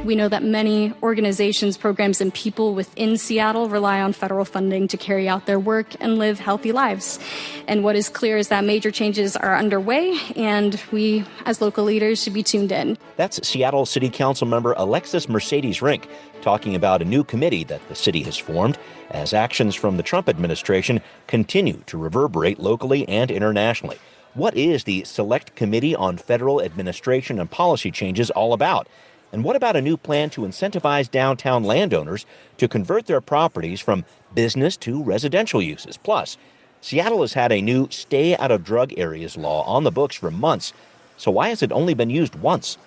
We know that many organizations, programs, and people within Seattle rely on federal funding to carry out their work and live healthy lives. And what is clear is that major changes are underway, and we, as local leaders, should be tuned in. That's Seattle City Council member Alexis Mercedes Rink talking about a new committee that the city has formed as actions from the Trump administration continue to reverberate locally and internationally. What is the Select Committee on Federal Administration and Policy Changes all about? And what about a new plan to incentivize downtown landowners to convert their properties from business to residential uses? Plus, Seattle has had a new stay out of drug areas law on the books for months. So why has it only been used once?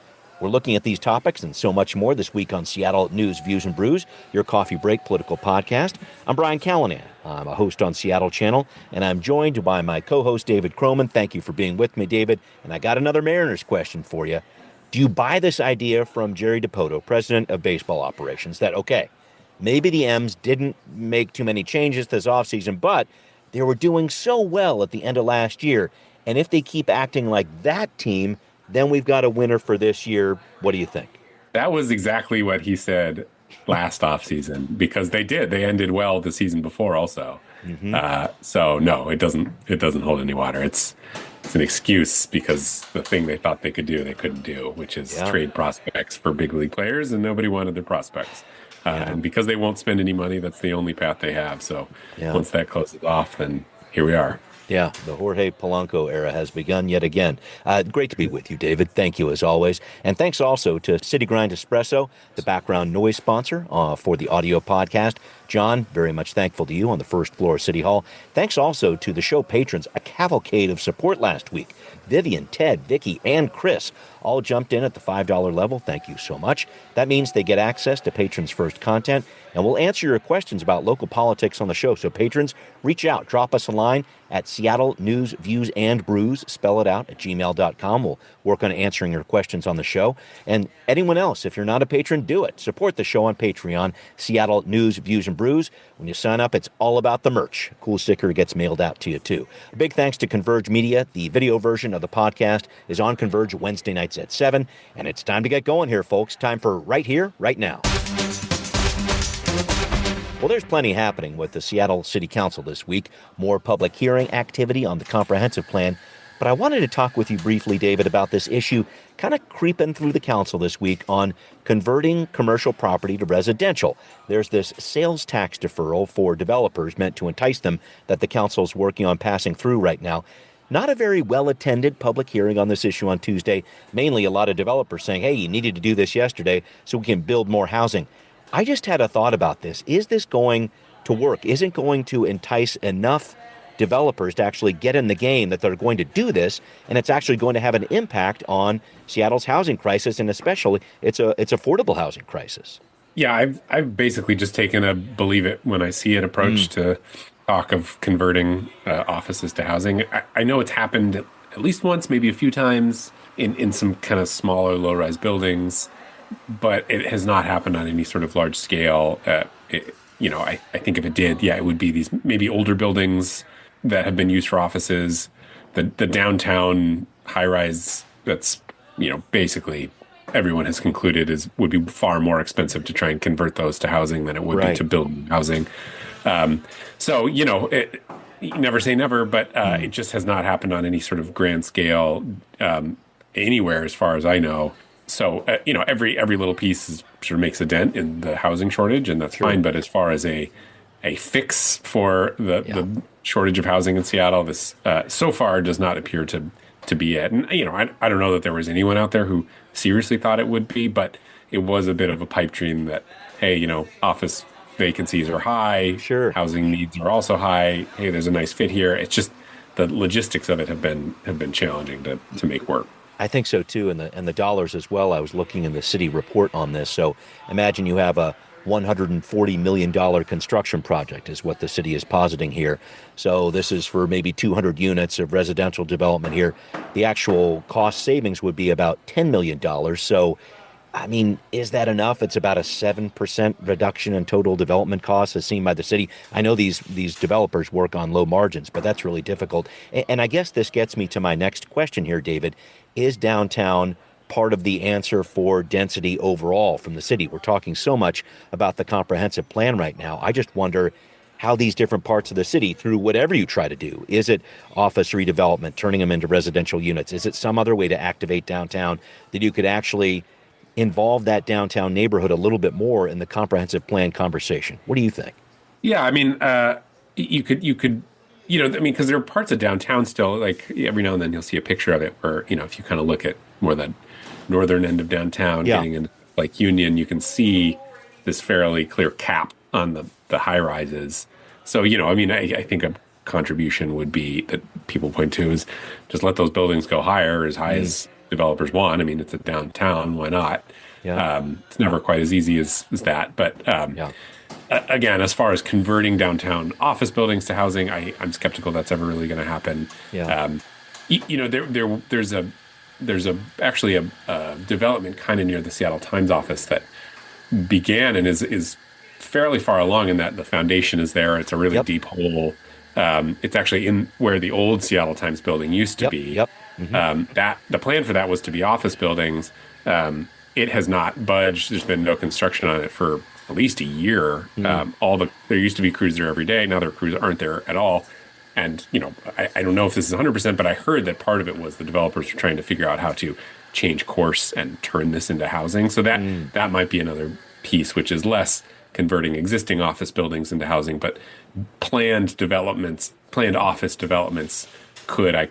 We're looking at these topics and so much more this week on Seattle News, Views, and Brews, your coffee break political podcast. I'm Brian Callanan. I'm a host on Seattle Channel, and I'm joined by my co-host, David Croman. Thank you for being with me, David. And I got another Mariners question for you. Do you buy this idea from Jerry Dipoto, president of baseball operations, that, okay, maybe the M's didn't make too many changes this offseason, but they were doing so well at the end of last year, and if they keep acting like that team, then we've got a winner for this year. What do you think? That was exactly what he said last offseason, because they did. They ended well the season before also. So no, it doesn't hold any water. It's an excuse because the thing they thought they could do, they couldn't do, which is trade prospects for big league players, and nobody wanted their prospects. And because they won't spend any money, that's the only path they have. So once that closes off, then here we are. Yeah, the Jorge Polanco era has begun yet again. Great to be with you, David. Thank you, as always. And thanks also to City Grind Espresso, the background noise sponsor for the audio podcast. John, very much thankful to you on the first floor of City Hall. Thanks also to the show patrons, a cavalcade of support last week. Vivian, Ted, Vicky, and Chris all jumped in at the $5 level. Thank you so much. That means they get access to Patrons First content, and we'll answer your questions about local politics on the show. So patrons, reach out, drop us a line at Seattle News, Views, and Brews. Spell it out at gmail.com. We'll work on answering your questions on the show. And anyone else, if you're not a patron, do it. Support the show on Patreon, Seattle News, Views, and Brews. When you sign up, it's all about the merch. A cool sticker gets mailed out to you, too. A big thanks to Converge Media. The video version of the podcast is on Converge Wednesday nights at 7. And it's time to get going here, folks. Time for Right Here, Right Now. Well, there's plenty happening with the Seattle City Council this week. More public hearing activity on the comprehensive plan. But I wanted to talk with you briefly, David, about this issue kind of creeping through the council this week on converting commercial property to residential. There's this sales tax deferral for developers meant to entice them that the council is working on passing through right now. Not a very well-attended public hearing on this issue on Tuesday. Mainly a lot of developers saying, hey, you needed to do this yesterday so we can build more housing. I just had a thought about this. Is this going to work? Is it going to entice enough developers to actually get in the game that they're going to do this, and it's actually going to have an impact on Seattle's housing crisis, and especially its affordable housing crisis? Yeah, I've basically just taken a believe it when I see it approach to talk of converting offices to housing. I know it's happened at least once, maybe a few times in some kind of smaller low-rise buildings, but it has not happened on any sort of large scale. I think if it did, it would be these maybe older buildings that have been used for offices, the downtown high-rise that's, basically everyone has concluded would be far more expensive to try and convert those to housing than it would be to build housing. You never say never, but it just has not happened on any sort of grand scale anywhere as far as I know. So, every little piece sort of makes a dent in the housing shortage, and that's fine. But as far as a fix for the shortage of housing in Seattle, this so far does not appear to be it. And, I don't know that there was anyone out there who seriously thought it would be, but it was a bit of a pipe dream that, hey, office vacancies are high. Sure. Housing needs are also high. Hey, there's a nice fit here. It's just the logistics of it have been challenging to make work. I think so too, and the dollars as well. I was looking in the city report on this. So imagine you have a $140 million construction project is what the city is positing here. So this is for maybe 200 units of residential development here. The actual cost savings would be about $10 million. So, I mean, is that enough? It's about a 7% reduction in total development costs as seen by the city. I know these developers work on low margins, but that's really difficult. And I guess this gets me to my next question here, David. Is downtown part of the answer for density overall from the city? We're talking so much about the comprehensive plan right now. I just wonder how these different parts of the city, through whatever you try to do, is it office redevelopment, turning them into residential units? Is it some other way to activate downtown that you could actually involve that downtown neighborhood a little bit more in the comprehensive plan conversation? What do you think? Yeah, I mean, you could, because there are parts of downtown still, like every now and then you'll see a picture of it where, if you kind of look at more the northern end of downtown, getting into like Union, you can see this fairly clear cap on the high rises. So, I think a contribution would be that people point to is just let those buildings go higher, as high as developers want. I mean, it's a downtown, why not? Yeah. It's never quite as easy as that. But again, as far as converting downtown office buildings to housing, I'm skeptical that's ever really going to happen. Yeah. There's actually a development kind of near the Seattle Times office that began and is fairly far along in that the foundation is there. It's a really deep hole. It's actually in where the old Seattle Times building used to be. That the plan for that was to be office buildings. It has not budged. There's been no construction on it for at least a year. There used to be crews there every day. Now their crews aren't there at all. And I don't know if this is 100%, but I heard that part of it was the developers were trying to figure out how to change course and turn this into housing. So that might be another piece, which is less converting existing office buildings into housing, but planned office developments could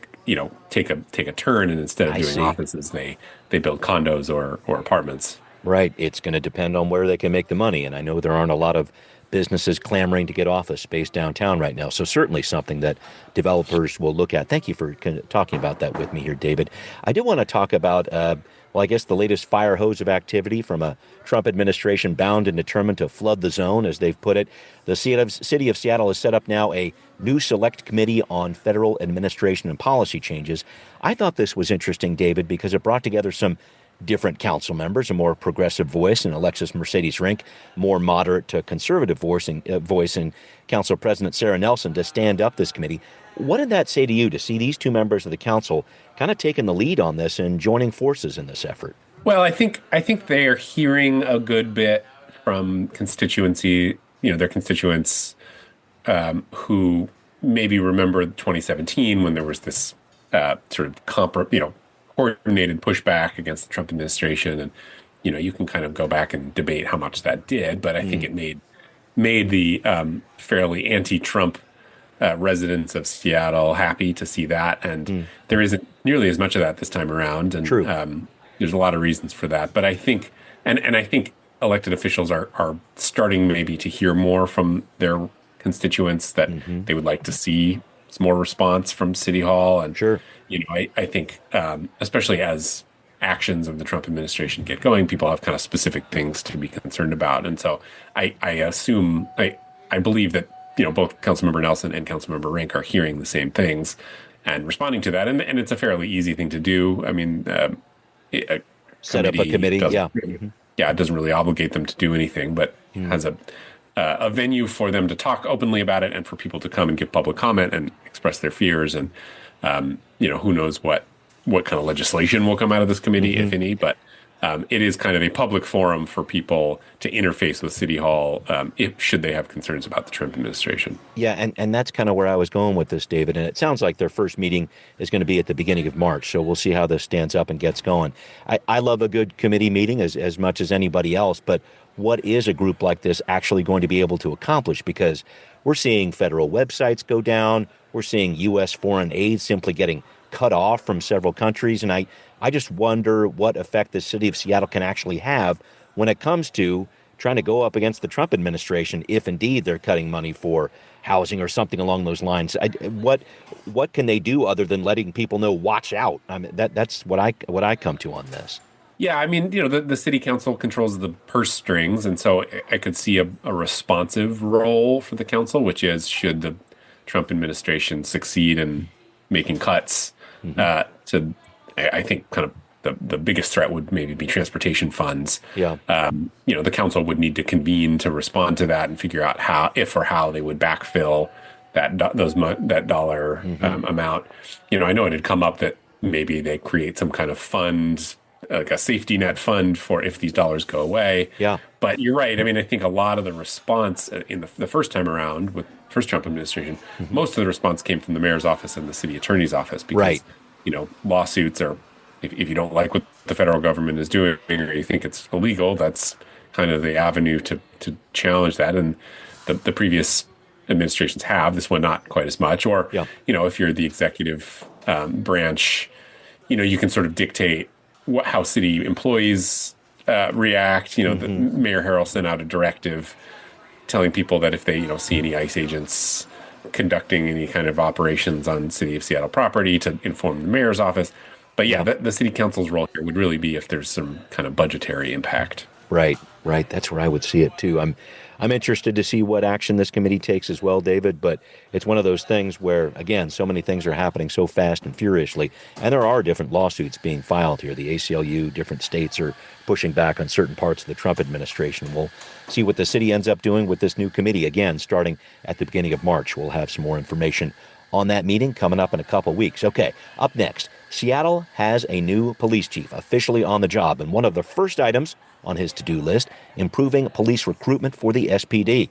take a turn, and instead of doing offices, they build condos or apartments. Right. It's going to depend on where they can make the money. And I know there aren't a lot of businesses clamoring to get office space downtown right now. So certainly something that developers will look at. Thank you for talking about that with me here, David. I do want to talk about, I guess the latest fire hose of activity from a Trump administration bound and determined to flood the zone, as they've put it. The city of Seattle has set up now a new select committee on federal administration and policy changes. I thought this was interesting, David, because it brought together some different council members, a more progressive voice in Alexis Mercedes Rink, more moderate to conservative voice in Council President Sarah Nelson to stand up this committee. What did that say to you to see these two members of the council kind of taking the lead on this and joining forces in this effort? Well, I think they are hearing a good bit from their constituents who maybe remember 2017 when there was this sort of coordinated pushback against the Trump administration, and you can kind of go back and debate how much that did, but I think it made the fairly anti-Trump residents of Seattle happy to see that, and there isn't nearly as much of that this time around, and True. There's a lot of reasons for that, but I think and I think elected officials are starting maybe to hear more from their constituents that they would like to see some more response from City Hall, and Sure. I think especially as actions of the Trump administration get going, people have kind of specific things to be concerned about, and so I believe that both Councilmember Nelson and Councilmember Rink are hearing the same things and responding to that, and it's a fairly easy thing to do. I mean, Set up a committee, it doesn't really obligate them to do anything, but has a venue for them to talk openly about it and for people to come and give public comment and express their fears, and who knows what kind of legislation will come out of this committee, if any, but it is kind of a public forum for people to interface with City Hall should they have concerns about the Trump administration. Yeah, and that's kind of where I was going with this, David. And it sounds like their first meeting is going to be at the beginning of March. So we'll see how this stands up and gets going. I love a good committee meeting as much as anybody else. But what is a group like this actually going to be able to accomplish? Because we're seeing federal websites go down. We're seeing U.S. foreign aid simply getting cut off from several countries. And I just wonder what effect the city of Seattle can actually have when it comes to trying to go up against the Trump administration, if indeed they're cutting money for housing or something along those lines. What can they do other than letting people know, watch out? I mean, that's what I come to on this. Yeah, I mean, the city council controls the purse strings, and so I could see a responsive role for the council, which is, should the Trump administration succeed in making cuts to, I think, kind of the biggest threat would maybe be transportation funds. Yeah. The council would need to convene to respond to that and figure out how they would backfill that dollar amount. I know it had come up that maybe they create some kind of fund like a safety net fund for if these dollars go away. Yeah. But you're right. I mean, I think a lot of the response in the first time around with first Trump administration, most of the response came from the mayor's office and the city attorney's office because, Right. Lawsuits are, if you don't like what the federal government is doing or you think it's illegal, that's kind of the avenue to challenge that. And the previous administrations have, this one not quite as much. Or, Yeah. If you're the executive branch, you can sort of dictate how city employees react. The Mayor Harrell sent out a directive telling people that if they, see any ICE agents conducting any kind of operations on City of Seattle property to inform the mayor's office. But yeah, the city council's role here would really be if there's some kind of budgetary impact. Right. That's where I would see it too. I'm interested to see what action this committee takes as well, David, but it's one of those things where, again, so many things are happening so fast and furiously, and there are different lawsuits being filed here. The ACLU, different states are pushing back on certain parts of the Trump administration. We'll see what the city ends up doing with this new committee, again, starting at the beginning of March. We'll have some more information on that meeting coming up in a couple weeks. Okay, up next, Seattle has a new police chief officially on the job, and one of the first items on his to-do list, improving police recruitment for the SPD.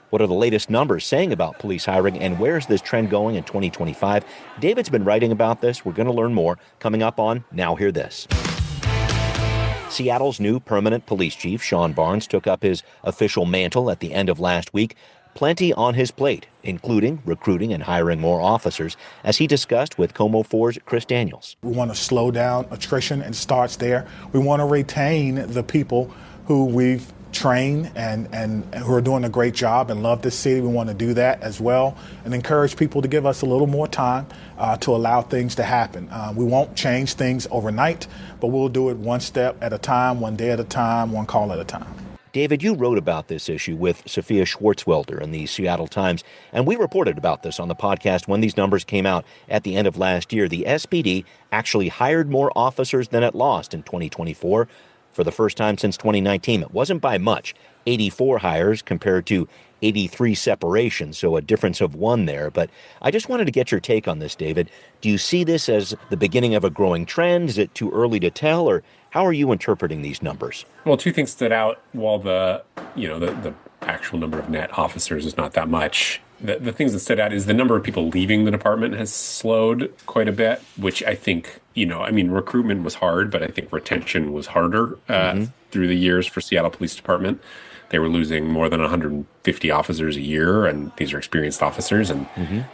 What are the latest numbers saying about police hiring, and where is this trend going in 2025? David's been writing about this. We're going to learn more coming up on Now Hear This. Seattle's new permanent police chief, Sean Barnes, took up his official mantle at the end of last week. Plenty on his plate, including recruiting and hiring more officers, as he discussed with KOMO 4's Chris Daniels. We want to slow down attrition, and starts there. We want to retain the people who we've trained and who are doing a great job and love this city. We want to do that as well and encourage people to give us a little more time to allow things to happen. We won't change things overnight, but we'll do it one step at a time, one day at a time, one call at a time. David, you wrote about this issue with Sophia Schwartzwelder in the Seattle Times, and we reported about this on the podcast when these numbers came out at the end of last year. The SPD actually hired more officers than it lost in 2024 for the first time since 2019. It wasn't by much, 84 hires compared to 83 separations, so a difference of one there. But I just wanted to get your take on this, David. Do you see this as the beginning of a growing trend? Is it too early to tell, or how are you interpreting these numbers? Well, two things stood out. While the actual number of net officers is not that much, the things that stood out is the number of people leaving the department has slowed quite a bit, which I think, recruitment was hard, but I think retention was harder through the years for Seattle Police Department. They were losing more than 150 officers a year, and these are experienced officers, and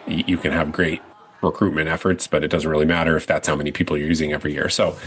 you can have great recruitment efforts, but it doesn't really matter if that's how many people you're using every year. So,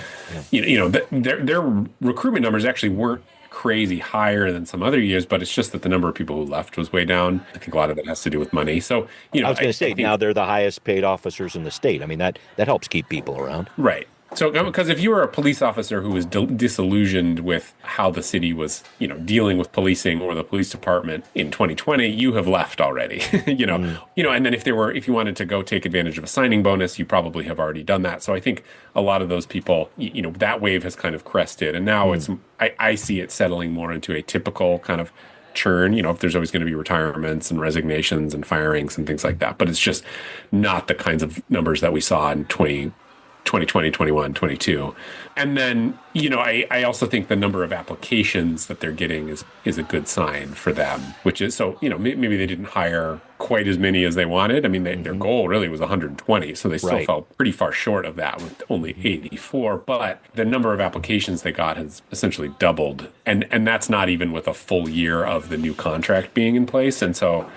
their recruitment numbers actually weren't crazy higher than some other years, but it's just that the number of people who left was way down. I think a lot of it has to do with money. So, I was going to say, now they're the highest paid officers in the state. I mean, that helps keep people around. Right. So, because if you were a police officer who was disillusioned with how the city was, dealing with policing or the police department in 2020, you have left already. And then if you wanted to go take advantage of a signing bonus, you probably have already done that. So I think a lot of those people, that wave has kind of crested, and now I see it settling more into a typical kind of churn. If there's always going to be retirements and resignations and firings and things like that, but it's just not the kinds of numbers that we saw in 2020, 21, 22. And then, I also think the number of applications that they're getting is a good sign for them, which is, so, maybe they didn't hire quite as many as they wanted. I mean, their goal really was 120, so they still fell pretty far short of that with only 84. But the number of applications they got has essentially doubled. And that's not even with a full year of the new contract being in place. And so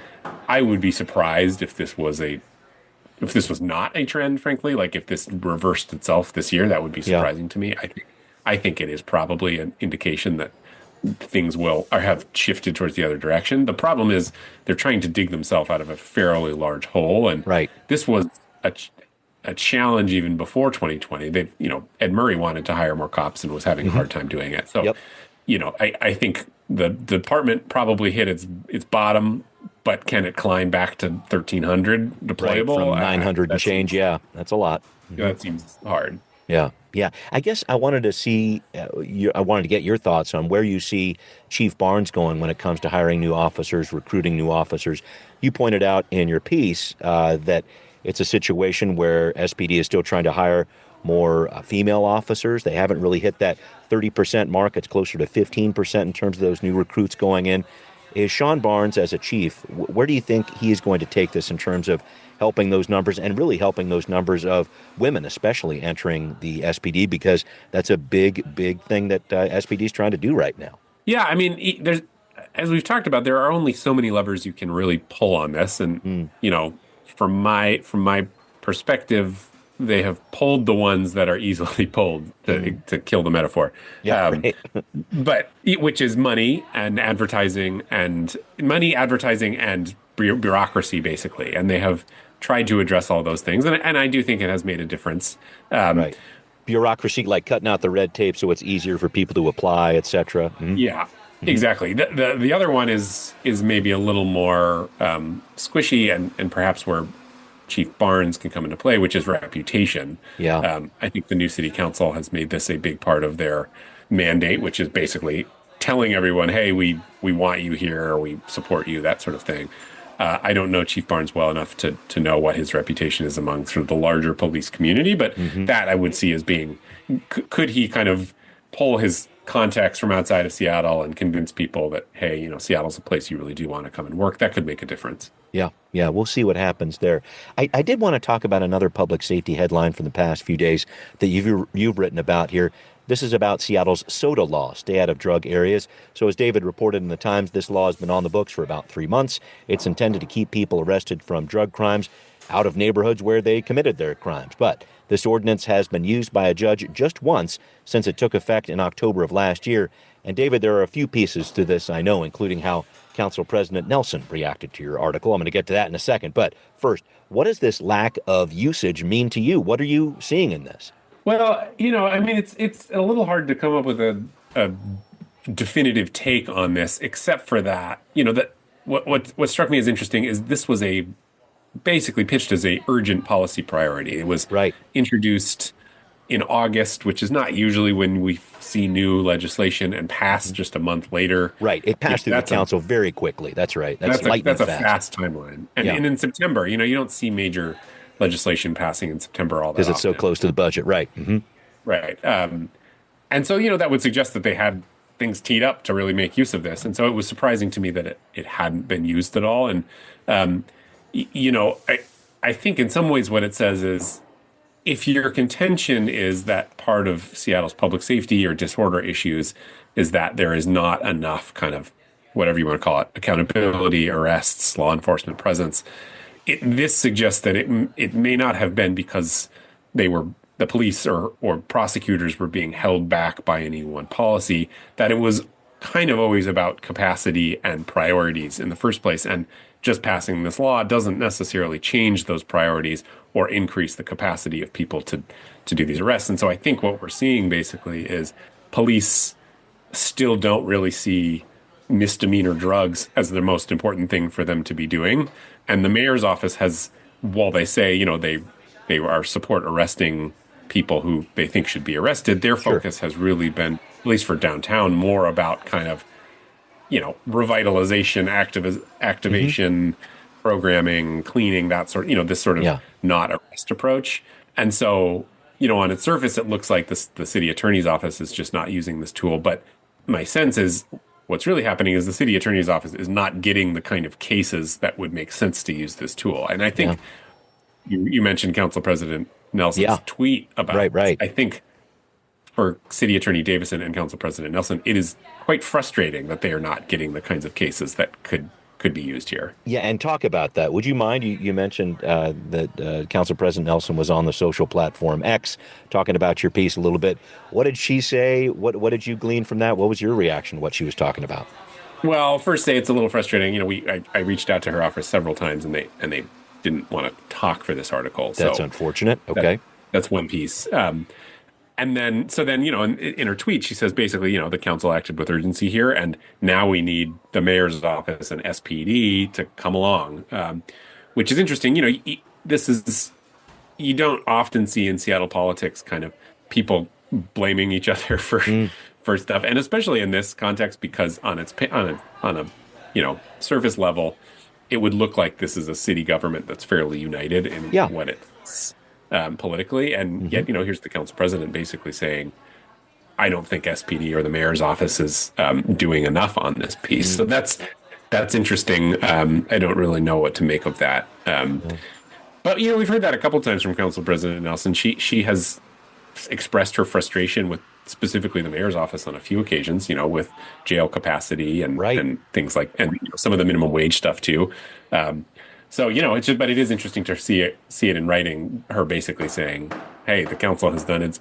I would be surprised if this was not a trend, frankly, like if this reversed itself this year, that would be surprising to me. I think it is probably an indication that things have shifted towards the other direction. The problem is they're trying to dig themselves out of a fairly large hole. And this was a challenge even before 2020. Ed Murray wanted to hire more cops and was having a hard time doing it. So, I think the department probably hit its bottom, but can it climb back to 1,300 deployable? From 900 and change, that's a lot. That seems hard. Yeah. I guess I wanted to see, I wanted to get your thoughts on where you see Chief Barnes going when it comes to hiring new officers, recruiting new officers. You pointed out in your piece that it's a situation where SPD is still trying to hire more female officers. They haven't really hit that 30% mark. It's closer to 15% in terms of those new recruits going in. Is Sean Barnes, as a chief, where do you think he is going to take this in terms of helping those numbers and really helping those numbers of women, especially entering the SPD, because that's a big, big thing that SPD is trying to do right now? Yeah, I mean, there's, as we've talked about, there are only so many levers you can really pull on this, and from my perspective, they have pulled the ones that are easily pulled, to kill the metaphor. Yeah, right. But which is money, advertising, and bureaucracy, basically. And they have tried to address all those things, and I do think it has made a difference. Right. Bureaucracy, like cutting out the red tape so it's easier for people to apply, et cetera. Yeah. Exactly. The other one is maybe a little more squishy, and perhaps where Chief Barnes can come into play, which is reputation. Yeah. I think the new city council has made this a big part of their mandate, which is basically telling everyone, hey, we want you here, or we support you, that sort of thing. I don't know Chief Barnes well enough to know what his reputation is among sort of the larger police community, but that I would see as being, could he kind of pull his contacts from outside of Seattle and convince people that, hey, Seattle's a place you really do want to come and work? That could make a difference. Yeah, we'll see what happens there. I did want to talk about another public safety headline from the past few days that you've written about here. This is about Seattle's SODA law, stay out of drug areas. So as David reported in the Times, this law has been on the books for about 3 months. It's intended to keep people arrested from drug crimes out of neighborhoods where they committed their crimes. But this ordinance has been used by a judge just once since it took effect in October of last year. And David, there are a few pieces to this, I know, including how Council President Nelson reacted to your article. I'm going to get to that in a second. But first, what does this lack of usage mean to you? What are you seeing in this? Well, I mean, it's a little hard to come up with a definitive take on this, except for that, that what struck me as interesting is this was basically pitched as a urgent policy priority. It was introduced in August, which is not usually when we see new legislation, and passed just a month later. Right. It passed through the council very quickly. That's right. That's lightning fast. That's a fast timeline. And in September, you don't see major legislation passing in September all that because it's so close to the budget. Right. Right. And so, that would suggest that they had things teed up to really make use of this. And so it was surprising to me that it hadn't been used at all. And, I think in some ways what it says is, if your contention is that part of Seattle's public safety or disorder issues is that there is not enough kind of, whatever you want to call it, accountability, arrests, law enforcement presence, this suggests that it may not have been because the police or prosecutors were being held back by any one policy, that it was kind of always about capacity and priorities in the first place. And just passing this law doesn't necessarily change those priorities or increase the capacity of people to do these arrests. And so I think what we're seeing basically is police still don't really see misdemeanor drugs as the most important thing for them to be doing. And the mayor's office has, while they say, they are support arresting people who they think should be arrested, their focus has really been, at least for downtown, more about kind of, revitalization, activation, programming, cleaning, that sort, this sort of not arrest approach. And so, on its surface, it looks like the city attorney's office is just not using this tool. But my sense is what's really happening is the city attorney's office is not getting the kind of cases that would make sense to use this tool. And I think you mentioned Council President Nelson's tweet about right. I think for City Attorney Davison and Council President Nelson, it is quite frustrating that they are not getting the kinds of cases that could be used here. Yeah, and talk about that. Would you mind? You mentioned that Council President Nelson was on the social platform X talking about your piece a little bit. What did she say? What did you glean from that? What was your reaction to what she was talking about? Well, first say it's a little frustrating. I reached out to her office several times, and they didn't want to talk for this article. That's unfortunate. Okay, that's one piece. And then, in her tweet, she says basically, the council acted with urgency here, and now we need the mayor's office and SPD to come along, which is interesting. You don't often see in Seattle politics kind of people blaming each other for stuff, and especially in this context, because on a surface level, it would look like this is a city government that's fairly united in what its politically. And yet, here's the council president basically saying, I don't think SPD or the mayor's office is doing enough on this piece. So that's interesting. I don't really know what to make of that. But we've heard that a couple times from Council President Nelson. She has expressed her frustration with specifically the mayor's office on a few occasions. With jail capacity and things like, and some of the minimum wage stuff too. So it's just, but it is interesting to see it in writing. Her basically saying, "Hey, the council has done its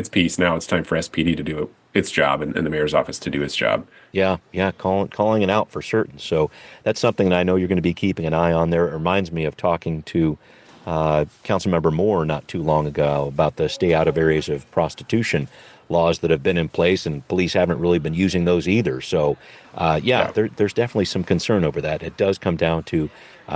piece. Now it's time for SPD to do its job and the mayor's office to do its job." Yeah, calling it out for certain. So that's something that I know you're going to be keeping an eye on there. It reminds me of talking to Councilmember Moore not too long ago about the stay out of areas of prostitution laws that have been in place, and police haven't really been using those either. So, there's definitely some concern over that. It does come down to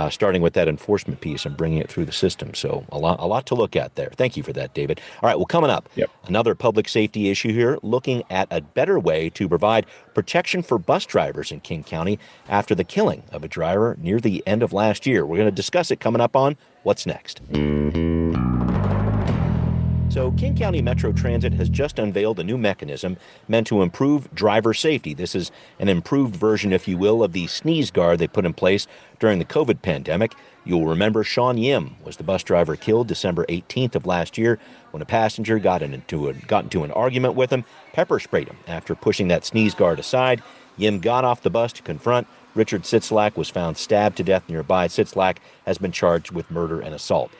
starting with that enforcement piece and bringing it through the system. So a lot to look at there. Thank you for that, David. All right, well, coming up, another public safety issue here, looking at a better way to provide protection for bus drivers in King County after the killing of a driver near the end of last year. We're going to discuss it coming up on What's Next. So King County Metro Transit has just unveiled a new mechanism meant to improve driver safety. This is an improved version, if you will, of the sneeze guard they put in place during the COVID pandemic. You'll remember Sean Yim was the bus driver killed December 18th of last year when a passenger got into an argument with him, pepper sprayed him. After pushing that sneeze guard aside, Yim got off the bus to confront. Richard Sitzlak was found stabbed to death nearby. Sitzlak has been charged with murder and assault.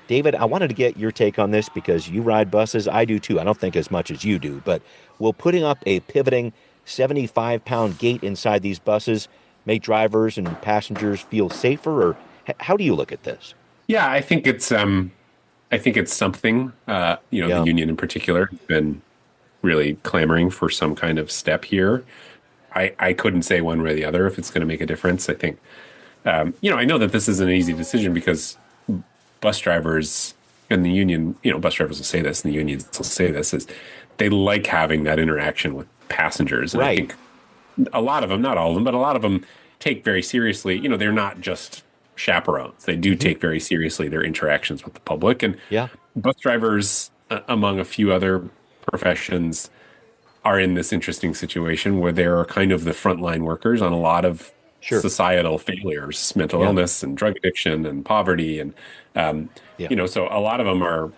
David, I wanted to get your take on this because you ride buses. I do too. I don't think as much as you do, but will putting up a pivoting 75-pound gate inside these buses make drivers and passengers feel safer, or how do you look at this? Yeah, I think it's something. The union in particular has been really clamoring for some kind of step here. I couldn't say one way or the other if it's going to make a difference. I think, I know that this isn't an easy decision because bus drivers and the union, bus drivers will say this and the unions will say this, is they like having that interaction with passengers. And I think a lot of them, not all of them, but a lot of them take very seriously, they're not just chaperones. They do take very seriously their interactions with the public. And bus drivers, among a few other professions, are in this interesting situation where they're kind of the frontline workers on a lot of societal failures, mental illness and drug addiction and poverty. And, so a lot of them are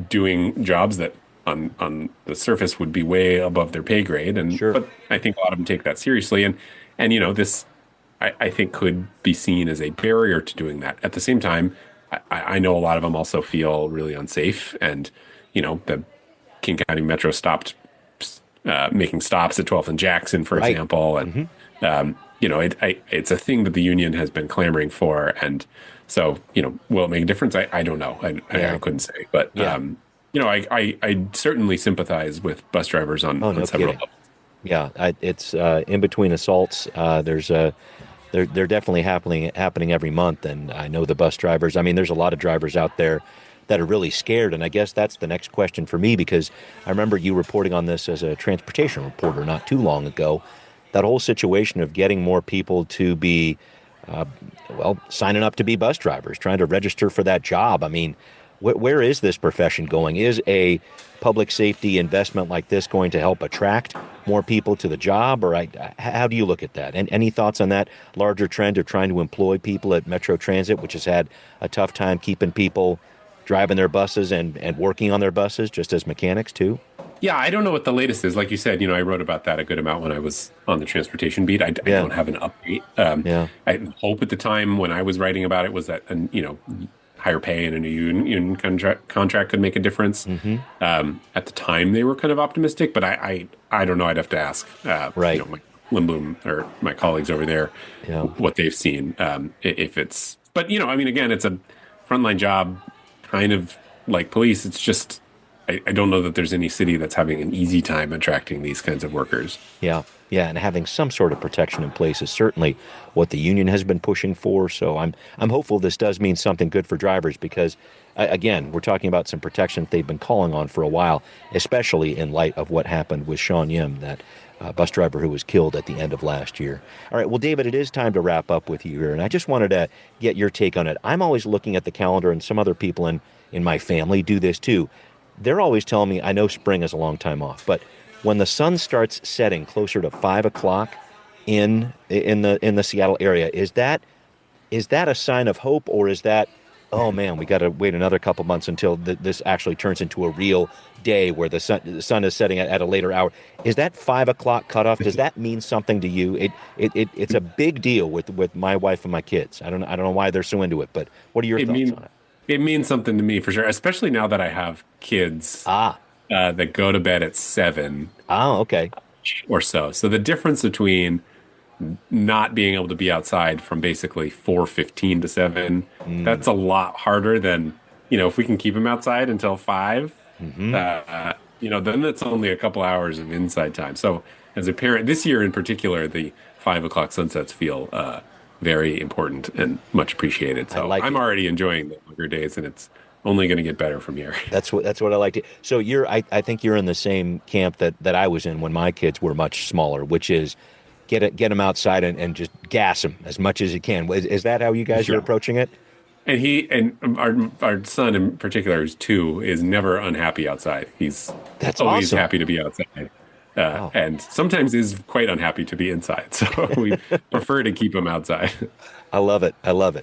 doing jobs that on the surface would be way above their pay grade. But I think a lot of them take that seriously. And this, I think, could be seen as a barrier to doing that. At the same time, I know a lot of them also feel really unsafe. And, the King County Metro stopped making stops at 12th and Jackson, for example. And, it's a thing that the union has been clamoring for. And so, will it make a difference? I don't know. I couldn't say. But, I certainly sympathize with bus drivers on several levels. Yeah, it's in between assaults. They're definitely happening every month. And I know the bus drivers. I mean, there's a lot of drivers out there that are really scared. And I guess that's the next question for me, because I remember you reporting on this as a transportation reporter not too long ago. That whole situation of getting more people to be, signing up to be bus drivers, trying to register for that job. I mean, where is this profession going? Is a public safety investment like this going to help attract more people to the job? Or how do you look at that? And any thoughts on that larger trend of trying to employ people at Metro Transit, which has had a tough time keeping people driving their buses and working on their buses just as mechanics too? Yeah, I don't know what the latest is. Like you said, I wrote about that a good amount when I was on the transportation beat. I don't have an update. I hope at the time when I was writing about it was that, higher pay and a new union contract could make a difference. At the time, they were kind of optimistic, but I don't know. I'd have to ask my Lindblom or my colleagues over there what they've seen. If it's, but again, it's a frontline job, kind of like police. It's just, I don't know that there's any city that's having an easy time attracting these kinds of workers. Yeah, and having some sort of protection in place is certainly what the union has been pushing for. So I'm hopeful this does mean something good for drivers because, again, we're talking about some protection they've been calling on for a while, especially in light of what happened with Sean Yim, that bus driver who was killed at the end of last year. All right, well, David, it is time to wrap up with you here, and I just wanted to get your take on it. I'm always looking at the calendar, and some other people in in my family do this too. They're always telling me, I know spring is a long time off, but when the sun starts setting closer to 5 o'clock in the Seattle area, is that a sign of hope, or is that, oh man, we got to wait another couple months until this actually turns into a real day where the sun is setting at a later hour? Is that 5 o'clock cutoff? Does that mean something to you? It's a big deal with my wife and my kids. I don't know why they're so into it, but what are your thoughts on it? It means something to me for sure, especially now that I have kids that go to bed at 7. Oh, okay. Or so. So the difference between not being able to be outside from basically 4:15 to 7, that's a lot harder than, if we can keep them outside until 5, then it's only a couple hours of inside time. So as a parent, this year in particular, the 5 o'clock sunsets feel very important and much appreciated. So I'm already enjoying the longer days, and it's only going to get better from here. That's what I like to. So I think you're in the same camp that I was in when my kids were much smaller, which is get them outside and just gas them as much as you can. Is that how you guys are approaching it? And our son in particular, who's 2, is never unhappy outside. He's always awesome. happy to be outside. And sometimes is quite unhappy to be inside. So we prefer to keep him outside. I love it.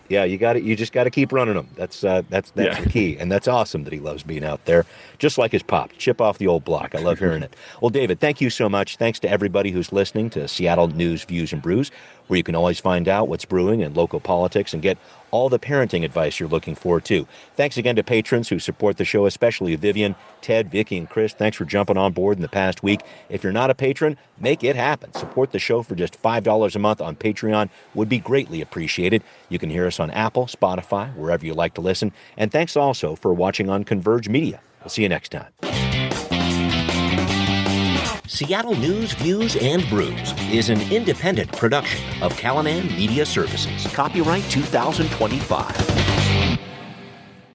Yeah, you just got to keep running them. That's the key. And that's awesome that he loves being out there, just like his pop. Chip off the old block. I love hearing it. Well, David, thank you so much. Thanks to everybody who's listening to Seattle News, Views, and Brews, where you can always find out what's brewing in local politics and get all the parenting advice you're looking for, too. Thanks again to patrons who support the show, especially Vivian, Ted, Vicky, and Chris. Thanks for jumping on board in the past week. If you're not a patron, make it happen. Support the show for just $5 a month on Patreon would be greatly appreciated. You can hear us on Apple, Spotify, wherever you like to listen. And thanks also for watching on Converge Media. We'll see you next time. Seattle News, Views, and Brews is an independent production of Callanan Media Services. Copyright 2025.